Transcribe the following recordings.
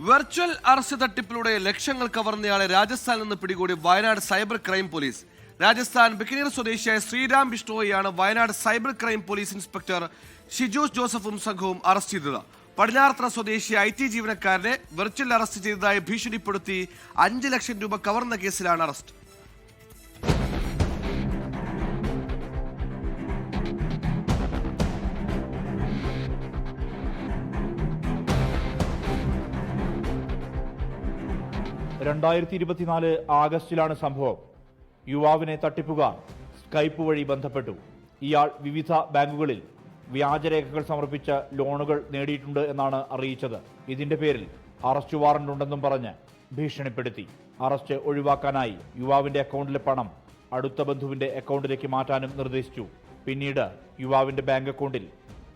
Virtual arrest തട്ടിപ്പിലൂടെ ലക്ഷങ്ങൾ കവർന്നയാളെ രാജസ്ഥാനിൽ നിന്ന് പിടികൂടി Wayanad cyber crime police. Rajasthan Bikaner സ്വദേശിയായ ശ്രീരാം ബിഷ്ണോയെയാണ് Wayanad cyber crime police inspector Shijos ജോസഫും സംഘവും അറസ്റ്റ് ചെയ്തത്. പടിഞ്ഞാറത്തറ സ്വദേശി IT ജീവനക്കാരനെ വെർച്വൽ അറസ്റ്റ് ചെയ്തതായി ഭീഷണിപ്പെടുത്തി 5 ലക്ഷം രൂപ കവർന്ന കേസിലാണ് അറസ്റ്റ്. ആഗസ്റ്റിലാണ് സംഭവം. യുവാവിനെ തട്ടിപ്പുകാർ സ്കൈപ്പ് വഴി ബന്ധപ്പെട്ടു. ഇയാൾ വിവിധ ബാങ്കുകളിൽ വ്യാജരേഖകൾ സമർപ്പിച്ച് ലോണുകൾ നേടിയിട്ടുണ്ട് എന്നാണ് അറിയിച്ചത്. ഇതിന്റെ പേരിൽ അറസ്റ്റ് വാറന്റ് ഉണ്ടെന്നും പറഞ്ഞ് ഭീഷണിപ്പെടുത്തി. അറസ്റ്റ് ഒഴിവാക്കാനായി യുവാവിന്റെ അക്കൗണ്ടിലെ പണം അടുത്ത ബന്ധുവിന്റെ അക്കൗണ്ടിലേക്ക് മാറ്റാനും നിർദ്ദേശിച്ചു. പിന്നീട് യുവാവിന്റെ ബാങ്ക് അക്കൗണ്ടിൽ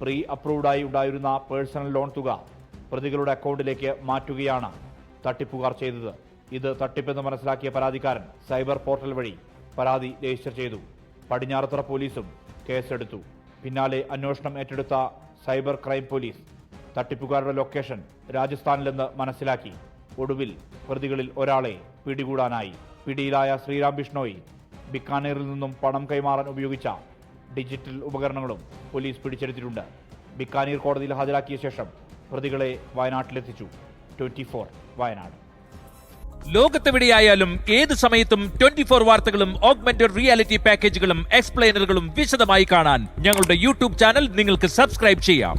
പ്രീ അപ്രൂവ്ഡായി ഉണ്ടായിരുന്ന പേഴ്സണൽ ലോൺ തുക പ്രതികളുടെ അക്കൗണ്ടിലേക്ക് മാറ്റുകയാണ് തട്ടിപ്പുകാർ ചെയ്തത്. ഇത് തട്ടിപ്പെന്ന് മനസ്സിലാക്കിയ പരാതിക്കാരൻ സൈബർ പോർട്ടൽ വഴി പരാതി രജിസ്റ്റർ ചെയ്തു. പടിഞ്ഞാറത്തറ പോലീസും കേസെടുത്തു. പിന്നാലെ അന്വേഷണം ഏറ്റെടുത്ത സൈബർ ക്രൈം പോലീസ് തട്ടിപ്പുകാരുടെ ലൊക്കേഷൻ രാജസ്ഥാനിലെന്ന് മനസ്സിലാക്കി. ഒടുവിൽ പ്രതികളിൽ ഒരാളെ പിടികൂടാനായി. പിടിയിലായ ശ്രീരാം ബിഷ്ണോയി ബിക്കാനീറിൽ നിന്നും പണം കൈമാറാൻ ഉപയോഗിച്ച ഡിജിറ്റൽ ഉപകരണങ്ങളും പോലീസ് പിടിച്ചെടുത്തിട്ടുണ്ട്. ബിക്കാനീർ കോടതിയിൽ ഹാജരാക്കിയ ശേഷം പ്രതികളെ വയനാട്ടിലെത്തിച്ചു. 24 വയനാട്. ലോകത്തെവിടെയായാലും ഏത് സമയത്തും 24 വാർത്തകളും ഓഗ്മെന്റഡ് റിയാലിറ്റി പാക്കേജുകളും എക്സ്പ്ലെയിനറുകളും വിശദമായി കാണാൻ ഞങ്ങളുടെ YouTube ചാനൽ നിങ്ങൾക്ക് സബ്സ്ക്രൈബ് ചെയ്യാം.